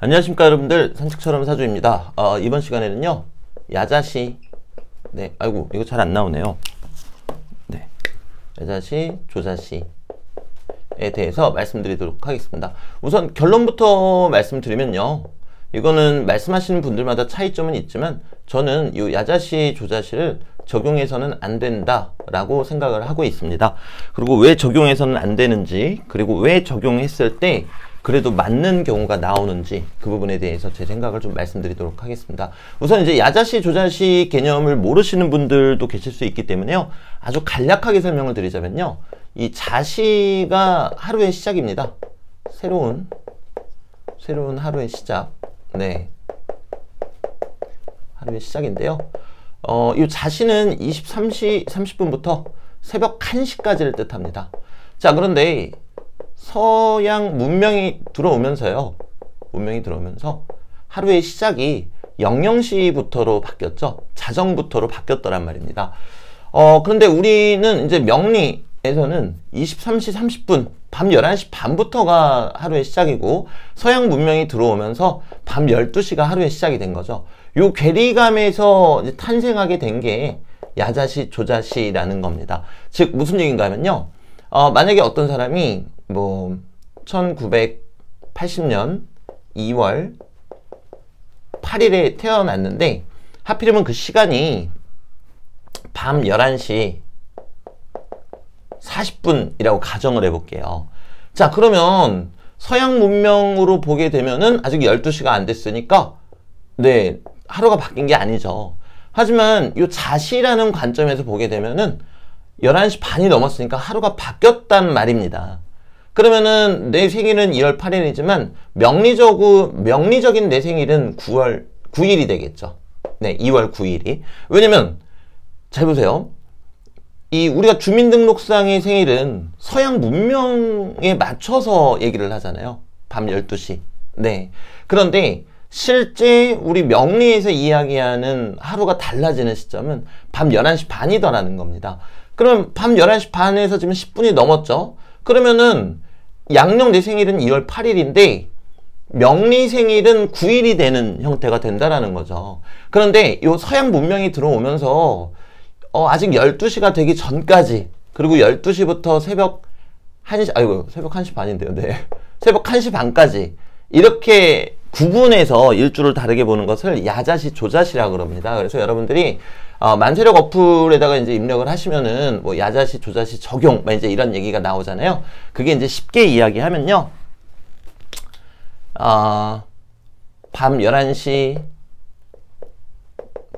안녕하십니까 여러분들, 산책처럼 사주입니다. 이번 시간에는요 야자시, 아이고 이거 잘 안 나오네요. 야자시, 조자시에 대해서 말씀드리도록 하겠습니다. 우선 결론부터 말씀드리면요, 이거는 말씀하시는 분들마다 차이점은 있지만 저는 이 야자시, 조자시를 적용해서는 안 된다 라고 생각을 하고 있습니다. 그리고 왜 적용해서는 안 되는지, 그리고 왜 적용했을 때 그래도 맞는 경우가 나오는지, 그 부분에 대해서 제 생각을 좀 말씀드리도록 하겠습니다. 우선 이제 야자시, 조자시 개념을 모르시는 분들도 계실 수 있기 때문에요, 아주 간략하게 설명을 드리자면요, 이 자시가 하루의 시작입니다. 새로운 하루의 시작. 하루의 시작인데요. 이 자시는 23시 30분부터 새벽 1시까지를 뜻합니다. 자, 그런데 서양 문명이 들어오면서 하루의 시작이 00시부터로 바뀌었죠. 자정부터로 바뀌었더란 말입니다. 그런데 우리는 이제 명리에서는 23시 30분, 밤 11시 반부터가 하루의 시작이고, 서양 문명이 들어오면서 밤 12시가 하루의 시작이 된 거죠. 요 괴리감에서 이제 탄생하게 된 게 야자시, 조자시라는 겁니다. 즉 무슨 얘기인가 하면요, 만약에 어떤 사람이 1980년 2월 8일에 태어났는데 하필이면 그 시간이 밤 11시 40분이라고 가정을 해볼게요. 자, 그러면 서양 문명으로 보게 되면은 아직 12시가 안 됐으니까 하루가 바뀐 게 아니죠. 하지만 이 자시라는 관점에서 보게 되면은 11시 반이 넘었으니까 하루가 바뀌었단 말입니다. 그러면은 내 생일은 2월 8일이지만 명리적인 내 생일은 9월 9일이 되겠죠. 2월 9일이. 왜냐면 잘 보세요. 우리가 주민등록상의 생일은 서양 문명에 맞춰서 얘기를 하잖아요. 밤 12시. 그런데 실제 우리 명리에서 이야기하는 하루가 달라지는 시점은 밤 11시 반이더라는 겁니다. 그럼 밤 11시 반에서 지금 10분이 넘었죠. 그러면은 양력 내 생일은 2월 8일인데 명리 생일은 9일이 되는 형태가 된다라는 거죠. 그런데 이 서양 문명이 들어오면서 아직 12시가 되기 전까지, 그리고 12시부터 새벽 1시 반인데요. 새벽 1시 반까지 이렇게 구분해서 일주를 다르게 보는 것을 야자시, 조자시라고 그럽니다. 그래서 여러분들이 만세력 어플에다가 이제 입력을 하시면은 야자시, 조자시 적용 이제 이런 얘기가 나오잖아요. 그게 이제 쉽게 이야기하면요, 밤 11시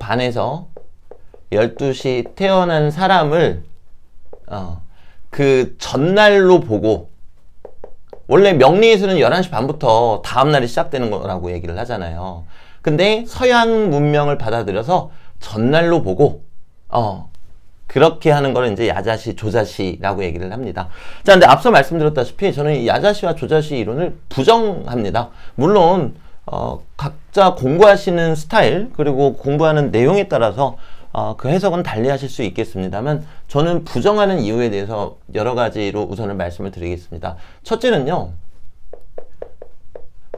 반에서 12시 태어난 사람을 그 전날로 보고, 원래 명리에서는 11시 반부터 다음날이 시작되는 거라고 얘기를 하잖아요. 근데 서양 문명을 받아들여서 전날로 보고 그렇게 하는 거를 이제 야자시, 조자시라고 얘기를 합니다. 자, 근데 앞서 말씀드렸다시피 저는 이 야자시와 조자시 이론을 부정합니다. 물론 각자 공부하시는 스타일, 그리고 공부하는 내용에 따라서 그 해석은 달리 하실 수 있겠습니다만, 저는 부정하는 이유에 대해서 여러 가지로 우선을 말씀을 드리겠습니다. 첫째는요,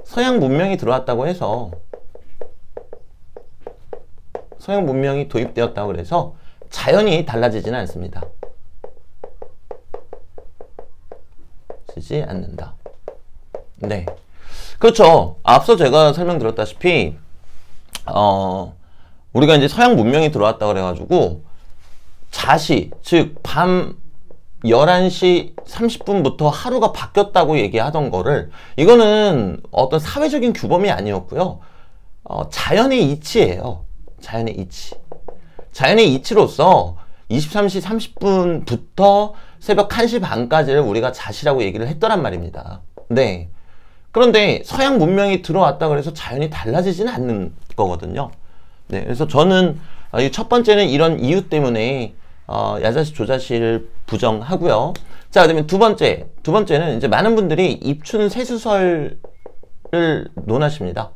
서양 문명이 들어왔다고 해서, 서양 문명이 도입되었다고 해서 자연이 달라지지는 않습니다. 쓰지 않는다. 그렇죠. 앞서 제가 설명드렸다시피 우리가 이제 서양 문명이 들어왔다 그래가지고 자시, 즉 밤 11시 30분부터 하루가 바뀌었다고 얘기하던 거를, 이거는 어떤 사회적인 규범이 아니었고요, 자연의 이치예요. 자연의 이치. 자연의 이치로서 23시 30분부터 새벽 1시 반까지를 우리가 자시라고 얘기를 했더란 말입니다. 그런데 서양 문명이 들어왔다 그래서 자연이 달라지지는 않는 거거든요. 그래서 저는 첫 번째는 이런 이유 때문에 야자시, 조자시를 부정하고요. 자, 그다음에 두 번째는 이제 많은 분들이 입춘 세수설을 논하십니다.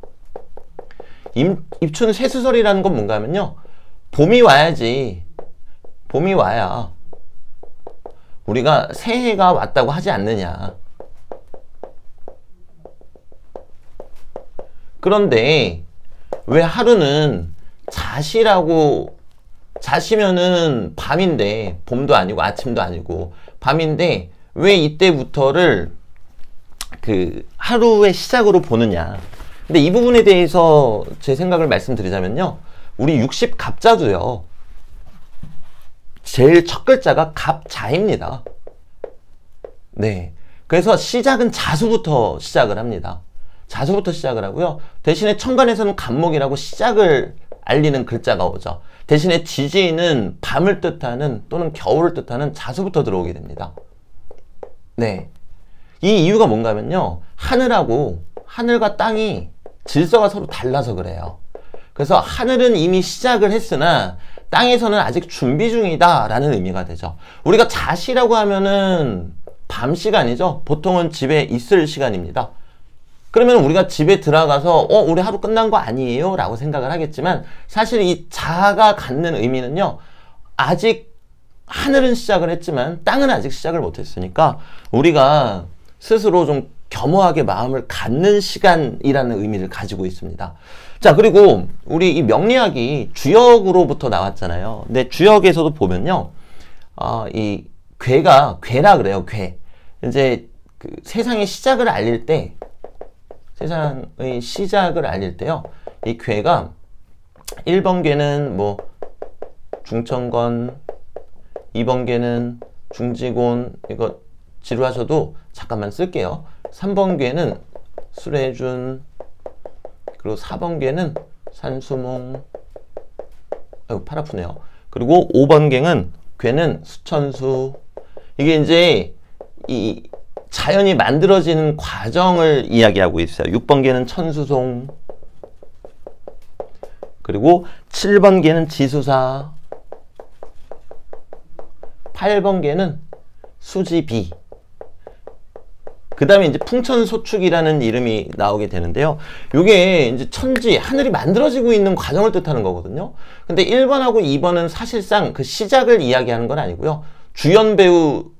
입춘 세수설이라는 건 뭔가 하면요, 봄이 와야지, 봄이 와야 우리가 새해가 왔다고 하지 않느냐. 그런데 왜 하루는 자시면은 밤인데, 봄도 아니고 아침도 아니고 밤인데 왜 이때부터를 그 하루의 시작으로 보느냐. 근데 이 부분에 대해서 제 생각을 말씀드리자면요, 우리 60갑자도요 제일 첫 글자가 갑자입니다. 네, 그래서 시작은 자수부터 시작을 합니다. 자수부터 시작을 하고요. 대신에 천간에서는 갑목이라고 시작을 알리는 글자가 오죠. 대신에 지지는 밤을 뜻하는 또는 겨울을 뜻하는 자수부터 들어오게 됩니다. 네, 이 이유가 뭔가 하면요, 하늘과 땅이 질서가 서로 달라서 그래요. 그래서 하늘은 이미 시작을 했으나 땅에서는 아직 준비 중이다 라는 의미가 되죠. 우리가 자시라고 하면은 밤 시간이죠. 보통은 집에 있을 시간입니다. 그러면 우리가 집에 들어가서 우리 하루 끝난 거 아니에요? 라고 생각을 하겠지만, 사실 이 자가 갖는 의미는요, 아직 하늘은 시작을 했지만 땅은 아직 시작을 못했으니까 우리가 스스로 좀 겸허하게 마음을 갖는 시간이라는 의미를 가지고 있습니다. 자, 그리고 우리 이 명리학이 주역으로부터 나왔잖아요. 근데 주역에서도 보면요, 이 괴라 그래요. 괴. 이제 그 세상의 시작을 알릴 때, 세상의 시작을 알릴 때요, 이 괴가 1번 괴는 뭐 중천권, 2번 괴는 중지곤, 이거 지루하셔도 잠깐만 쓸게요. 3번 괴는 수레준, 그리고 4번 괴는 산수몽, 아이고 팔 아프네요. 그리고 5번 괴는 수천수. 이게 이제 이 자연이 만들어지는 과정을 이야기하고 있어요. 6번 괴는 천수송, 그리고 7번 괴는 지수사, 8번 괴는 수지비. 그 다음에 이제 풍천소축이라는 이름이 나오게 되는데요. 이게 이제 천지, 하늘이 만들어지고 있는 과정을 뜻하는 거거든요. 근데 1번하고 2번은 사실상 그 시작을 이야기하는 건 아니고요. 주연 배우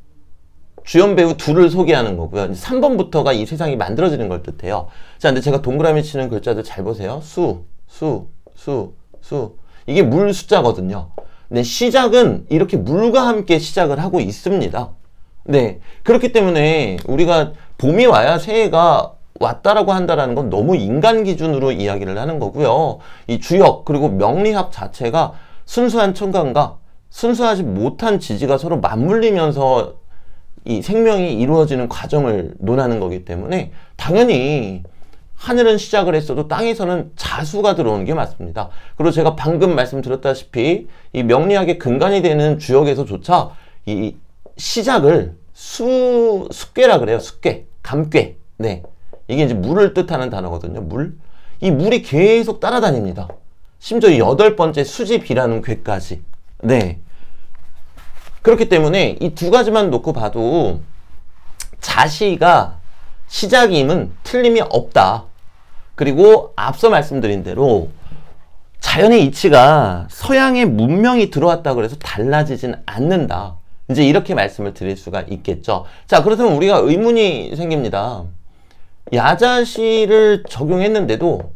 둘을 소개하는 거고요. 3번부터가 이 세상이 만들어지는 걸 뜻해요. 자, 근데 제가 동그라미 치는 글자들 잘 보세요. 수. 이게 물 숫자거든요. 네, 시작은 이렇게 물과 함께 시작을 하고 있습니다. 네, 그렇기 때문에 우리가 봄이 와야 새해가 왔다라고 한다라는 건 너무 인간 기준으로 이야기를 하는 거고요. 이 주역 그리고 명리학 자체가 순수한 천간과 순수하지 못한 지지가 서로 맞물리면서 이 생명이 이루어지는 과정을 논하는 거기 때문에 당연히 하늘은 시작을 했어도 땅에서는 자수가 들어오는 게 맞습니다. 그리고 제가 방금 말씀드렸다시피 이 명리학의 근간이 되는 주역에서조차 이 시작을 숙괴라 그래요. 숙괴, 감괴. 네, 이게 이제 물을 뜻하는 단어거든요. 물. 이 물이 계속 따라다닙니다. 심지어 8번째 수지비라는 괴까지. 네. 그렇기 때문에 이 두 가지만 놓고 봐도 자시가 시작임은 틀림이 없다. 그리고 앞서 말씀드린 대로 자연의 이치가 서양의 문명이 들어왔다고 해서 달라지진 않는다. 이제 이렇게 말씀을 드릴 수가 있겠죠. 자, 그렇다면 우리가 의문이 생깁니다. 야자시를 적용했는데도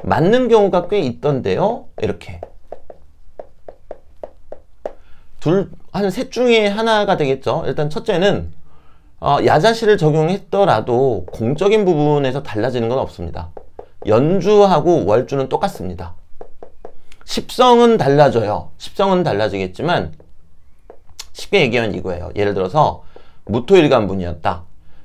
맞는 경우가 꽤 있던데요. 이렇게 한 셋 중에 하나가 되겠죠. 일단 첫째는 야자시를 적용했더라도 공적인 부분에서 달라지는 건 없습니다. 연주하고 월주는 똑같습니다. 십성은 달라져요. 십성은 달라지겠지만 쉽게 얘기하면 이거예요. 예를 들어서 무토일간분이었다.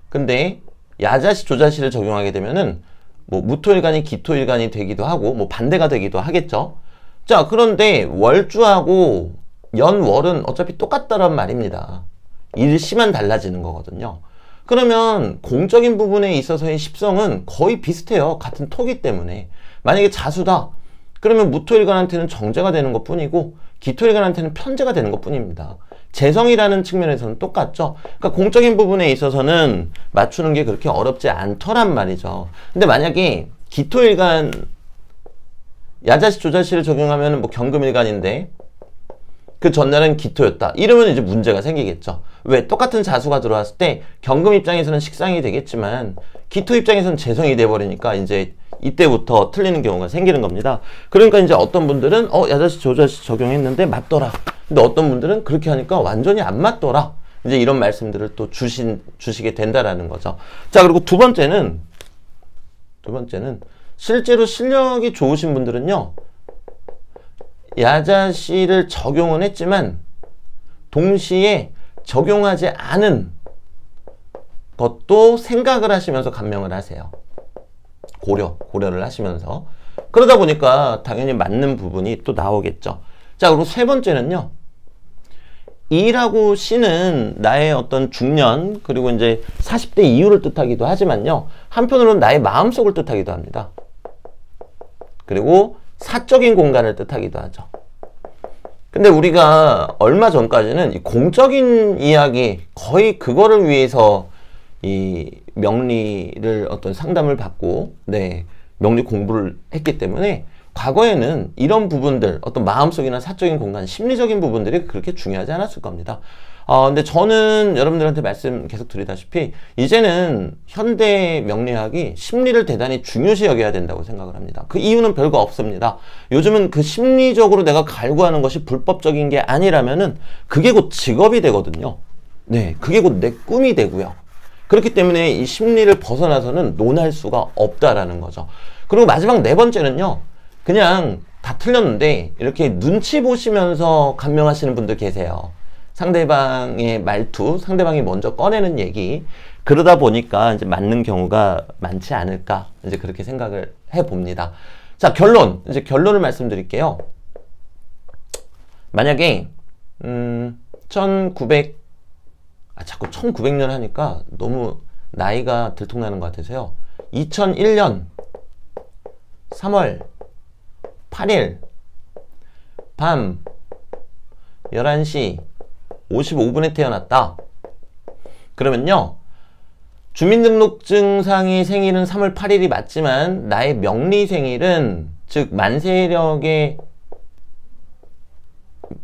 근데 야자시 조자시를 적용하게 되면은 뭐 무토일간이 기토일간이 되기도 하고 뭐 반대가 되기도 하겠죠. 자, 그런데 월주하고 연월은 어차피 똑같다란 말입니다. 일시만 달라지는 거거든요. 그러면 공적인 부분에 있어서의 십성은 거의 비슷해요. 같은 토기 때문에. 만약에 자수다. 그러면 무토일간한테는 정제가 되는 것 뿐이고 기토일간한테는 편제가 되는 것 뿐입니다. 재성이라는 측면에서는 똑같죠. 그러니까 공적인 부분에 있어서는 맞추는 게 그렇게 어렵지 않더란 말이죠. 근데 만약에 기토일간 야자시 조자시를 적용하면 뭐 경금일간인데 그 전날은 기토였다. 이러면 이제 문제가 생기겠죠. 왜? 똑같은 자수가 들어왔을 때 경금 입장에서는 식상이 되겠지만 기토 입장에서는 재성이 돼버리니까 이제 이때부터 틀리는 경우가 생기는 겁니다. 그러니까 이제 어떤 분들은 야자시 조자시 적용했는데 맞더라. 근데 어떤 분들은 그렇게 하니까 완전히 안 맞더라. 이제 이런 말씀들을 또 주시게 된다라는 거죠. 자, 그리고 두 번째는 실제로 실력이 좋으신 분들은요, 야자시를 적용은 했지만 동시에 적용하지 않은 것도 생각을 하시면서 감명을 하세요. 고려를 하시면서. 그러다 보니까 당연히 맞는 부분이 또 나오겠죠. 자, 그리고 세 번째는요, 이라고 시는 나의 어떤 중년, 그리고 이제 40대 이후를 뜻하기도 하지만요, 한편으로는 나의 마음속을 뜻하기도 합니다. 그리고 사적인 공간을 뜻하기도 하죠. 근데 우리가 얼마 전까지는 이 공적인 이야기, 거의 그거를 위해서 이 명리를 어떤 상담을 받고, 네, 명리 공부를 했기 때문에 과거에는 이런 부분들, 어떤 마음속이나 사적인 공간, 심리적인 부분들이 그렇게 중요하지 않았을 겁니다. 근데 저는 여러분들한테 말씀 계속 드리다시피 이제는 현대 명리학이 심리를 대단히 중요시 여겨야 된다고 생각을 합니다. 그 이유는 별거 없습니다. 요즘은 그 심리적으로 내가 갈구하는 것이 불법적인 게 아니라면은 그게 곧 직업이 되거든요. 네, 그게 곧 내 꿈이 되고요. 그렇기 때문에 이 심리를 벗어나서는 논할 수가 없다라는 거죠. 그리고 마지막 네 번째는요, 그냥 다 틀렸는데 이렇게 눈치 보시면서 감명하시는 분들 계세요. 상대방의 말투, 상대방이 먼저 꺼내는 얘기, 그러다 보니까 이제 맞는 경우가 많지 않을까, 이제 그렇게 생각을 해봅니다. 자, 이제 결론을 말씀드릴게요. 만약에 자꾸 1900년 하니까 너무 나이가 들통나는 것 같아서요. 2001년 3월 8일 밤 11시 55분에 태어났다. 그러면요, 주민등록증상의 생일은 3월 8일이 맞지만 나의 명리 생일은, 즉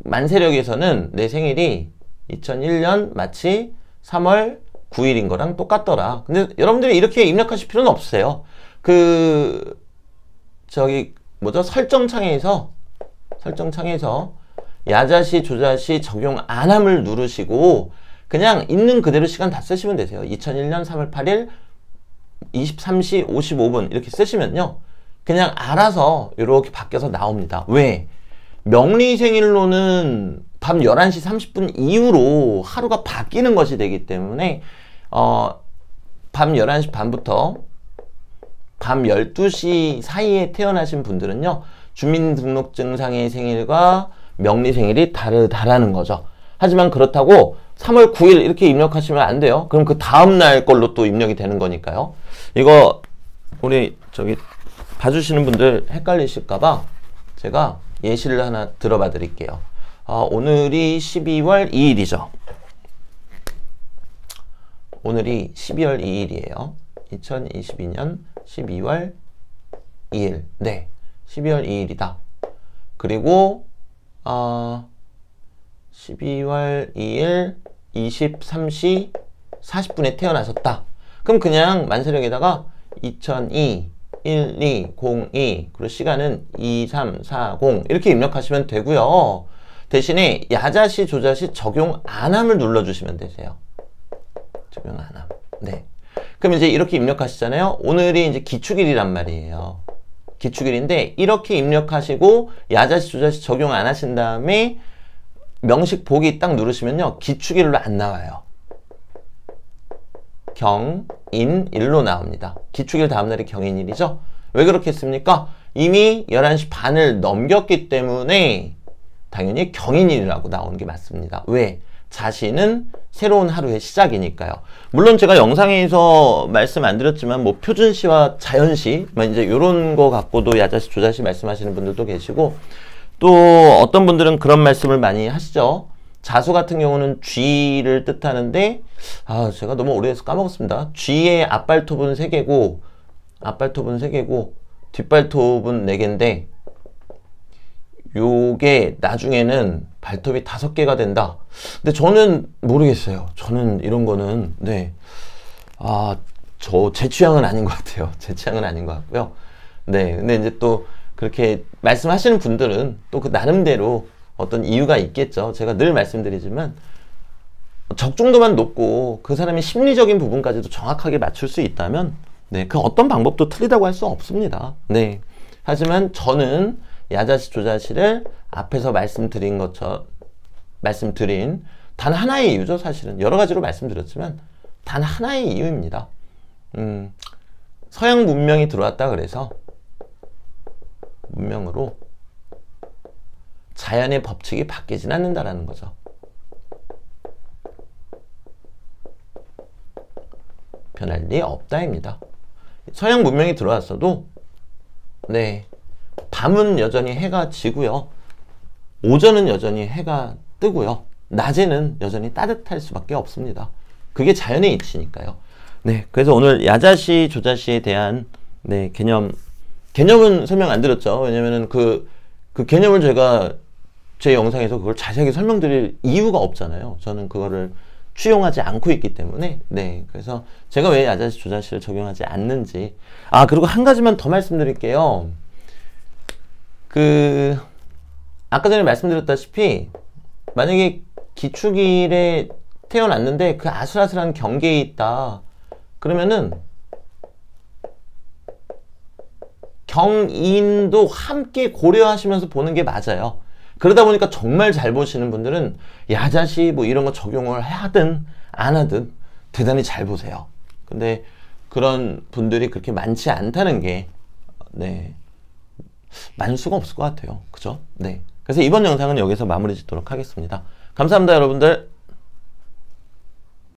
만세력에서는 내 생일이 2001년 마치 3월 9일인 거랑 똑같더라. 근데 여러분들이 이렇게 입력하실 필요는 없으세요. 설정창에서 야자시, 조자시 적용 안함을 누르시고 그냥 있는 그대로 시간 다 쓰시면 되세요. 2001년 3월 8일 23시 55분 이렇게 쓰시면요, 그냥 알아서 이렇게 바뀌어서 나옵니다. 왜? 명리 생일로는 밤 11시 30분 이후로 하루가 바뀌는 것이 되기 때문에 밤 11시 반부터 밤 12시 사이에 태어나신 분들은요, 주민등록증상의 생일과 명리 생일이 다르다라는 거죠. 하지만 그렇다고 3월 9일 이렇게 입력하시면 안 돼요. 그럼 그 다음날 걸로 또 입력이 되는 거니까요. 이거 우리 봐주시는 분들 헷갈리실까봐 제가 예시를 하나 들어봐 드릴게요. 오늘이 12월 2일이죠. 오늘이 12월 2일이에요. 2022년 12월 2일. 네, 12월 2일이다. 그리고 12월 2일 23시 40분에 태어나셨다. 그럼 그냥 만세력에다가 2002 1202, 그리고 시간은 2340 이렇게 입력하시면 되고요. 대신에 야자시, 조자시 적용 안함을 눌러주시면 되세요. 적용 안함. 네. 그럼 이제 이렇게 입력하시잖아요. 오늘이 이제 기축일이란 말이에요. 기축일인데 이렇게 입력하시고 야자시, 조자시 적용 안 하신 다음에 명식 보기 딱 누르시면요, 기축일로 안 나와요. 경인일로 나옵니다. 기축일 다음날이 경인일이죠. 왜 그렇게 했습니까? 이미 11시 반을 넘겼기 때문에 당연히 경인일이라고 나오는 게 맞습니다. 왜? 자신은 새로운 하루의 시작이니까요. 물론 제가 영상에서 말씀 안 드렸지만 뭐 표준시와 자연시 이제 요런 거 갖고도 야자시, 조자시 말씀하시는 분들도 계시고, 또 어떤 분들은 그런 말씀을 많이 하시죠. 자수 같은 경우는 쥐를 뜻하는데, 제가 너무 오래돼서 까먹었습니다. 쥐의 앞발톱은 3개고, 뒷발톱은 4개인데, 요게 나중에는 발톱이 5개가 된다. 근데 저는 모르겠어요. 저는 이런 거는, 네. 제 취향은 아닌 것 같아요. 제 취향은 아닌 것 같고요. 네, 근데 이제 또 그렇게 말씀하시는 분들은 또 그 나름대로 어떤 이유가 있겠죠. 제가 늘 말씀드리지만 적중도만 높고 그 사람의 심리적인 부분까지도 정확하게 맞출 수 있다면 네, 그 어떤 방법도 틀리다고 할 수 없습니다. 네. 하지만 저는 야자시 조자시를 앞에서 말씀드린 단 하나의 이유죠. 사실은 여러 가지로 말씀드렸지만 단 하나의 이유입니다. 서양 문명이 들어왔다 그래서 문명으로 자연의 법칙이 바뀌진 않는다라는 거죠. 변할 리 없다입니다. 서양 문명이 들어왔어도 네, 밤은 여전히 해가 지고요. 오전은 여전히 해가 뜨고요. 낮에는 여전히 따뜻할 수밖에 없습니다. 그게 자연의 이치니까요. 네, 그래서 오늘 야자시, 조자시에 대한 네, 개념은 설명 안 드렸죠. 왜냐면은 그 개념을 제가 제 영상에서 그걸 자세하게 설명드릴 이유가 없잖아요. 저는 그거를 추용하지 않고 있기 때문에 네, 그래서 제가 왜 야자시, 조자시를 적용하지 않는지 그리고 한 가지만 더 말씀드릴게요. 아까 전에 말씀드렸다시피 만약에 기축일에 태어났는데 그 아슬아슬한 경계에 있다 그러면은 경인도 함께 고려하시면서 보는 게 맞아요. 그러다 보니까 정말 잘 보시는 분들은 야자시 뭐 이런 거 적용을 하든 안 하든 대단히 잘 보세요. 근데 그런 분들이 그렇게 많지 않다는 게 네, 많을 수가 없을 것 같아요. 그죠? 네. 그래서 이번 영상은 여기서 마무리 짓도록 하겠습니다. 감사합니다, 여러분들.